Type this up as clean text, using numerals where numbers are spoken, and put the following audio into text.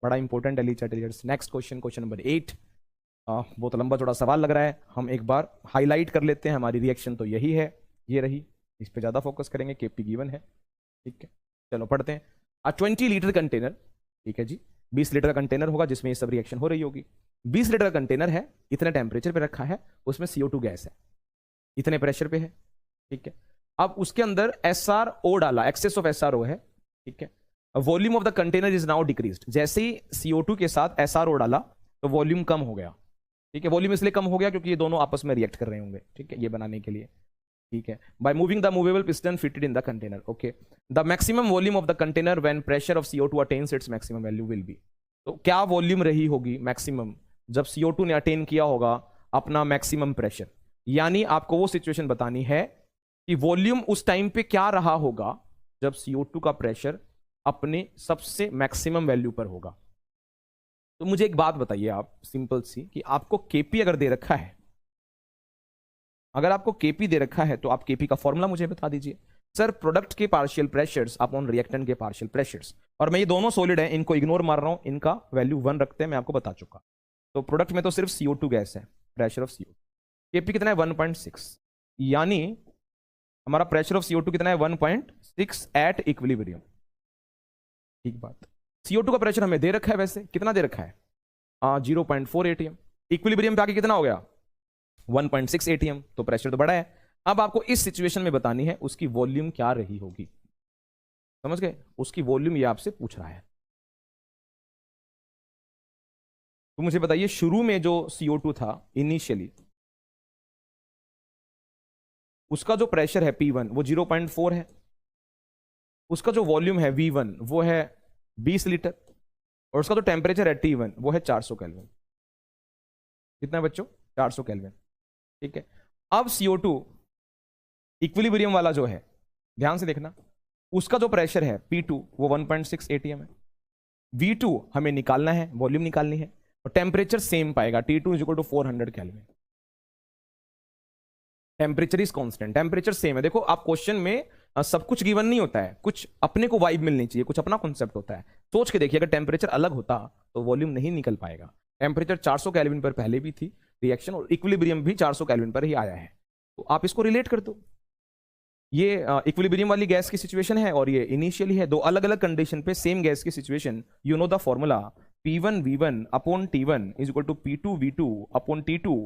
बड़ा इंपॉर्टेंट है लीचा टेलियर्स। Next question, question number 8। बहुत लंबा चौड़ा सवाल लग रहा है, हम एक बार हाईलाइट कर लेते हैं। हमारी रिएक्शन तो यही है, ये रही, इस पे ज्यादा फोकस करेंगे। केपी गिवन है, ठीक है। चलो पढ़ते हैं। 20 लीटर कंटेनर, ठीक है जी, 20 लीटर का कंटेनर होगा जिसमें ये सब रिएक्शन हो रही होगी। 20 लीटर का कंटेनर है, इतने टेम्परेचर पे रखा है, उसमें CO2 गैस है, इतने प्रेशर पे है, ठीक है। अब उसके अंदर SRO डाला, एक्सेस ऑफ SRO है, ठीक है। Volume of the container is now decreased. जैसे ही CO2 के साथ SRO डाला तो वॉल्यूम कम हो गया, ठीक है। वॉल्यूम इसलिए कम हो गया क्योंकि ये दोनों आपस में रिएक्ट कर रहे होंगे, ठीक है, ये बनाने के लिए, ठीक है। By moving the movable piston fitted in the container, okay. The maximum volume of the container when pressure of CO2 attains its maximum value will be. तो क्या वॉल्यूम रही होगी मैक्सिमम जब CO2 ने अटेन किया होगा अपना मैक्सिमम प्रेशर। यानी आपको वो सिचुएशन बतानी है कि वॉल्यूम उस टाइम पे क्या रहा होगा जब CO2 का प्रेशर अपने सबसे मैक्सिमम वैल्यू पर होगा। तो मुझे एक बात बताइए आप, सिंपल सी, कि आपको केपी अगर दे रखा है, अगर आपको केपी दे रखा है तो आप केपी का फॉर्मूला मुझे बता दीजिए। सर प्रोडक्ट के पार्शियल प्रेशर्स अपॉन रिएक्टेंट के पार्शियल प्रेशर्स, और मैं ये दोनों सॉलिड हैं, इनको इग्नोर मार रहा हूं, इनका वैल्यू 1 रखते हैं, मैं आपको बता चुका। तो प्रोडक्ट में तो सिर्फ CO2 गैस है, प्रेशर ऑफ CO2, केपी कितना है 1.6, यानी हमारा प्रेशर ऑफ CO2 कितना है 1.6 एट इक्विलिब्रियम, ठीक बात। CO2 का प्रेशर हमें दे रखा है, वैसे कितना दे रखा है 0.4 ATM, इक्विलिब्रियम पे आके कितना हो गया 1.6 ATM, तो प्रेशर तो बड़ा है। अब आपको इस सिचुएशन में बतानी है उसकी वॉल्यूम क्या रही होगी, समझ गए, उसकी वॉल्यूम ये आपसे पूछ रहा है। तो मुझे बताइए शुरू में जो CO2 था इनिशियली, उसका जो प्रेशर है P1 वो 0.4 है, उसका जो वॉल्यूम है V1 वो है 20 लीटर, और उसका जो टेम्परेचर है T1 वो है 400 केल्विन। कितना है बच्चों 400 केल्विन, ठीक है। अब CO2 इक्विलिब्रियम वाला जो है, ध्यान से देखना, उसका जो प्रेशर है P2 वो 1.6 ATM है, V2 हमें निकालना है, वॉल्यूम निकालनी है, और टेम्परेचर सेम पाएगा T2 = 400 kelvin. Temperature is constant, temperature same है। देखो आप क्वेश्चन में सब कुछ गिवन नहीं होता है, कुछ अपने को वाइब मिलनी चाहिए, कुछ अपना कॉन्सेप्ट होता है। सोच के देखिए, अगर टेम्परेचर अलग होता तो वॉल्यूम नहीं निकल पाएगा। टेम्परेचर 400 केल्विन पर पहले भी थी रिएक्शन, और इक्विलिब्रियम भी 400 केल्विन पर ही आया है, तो आप इसको रिलेट कर दो। ये इक्विलिब्रियम वाली गैस की सिचुएशन है और ये इनिशियली है, दो अलग अलग कंडीशन पे सेम गैस की situation. You know the formula P1 V1 upon T1 is equal to P2 V2 upon T2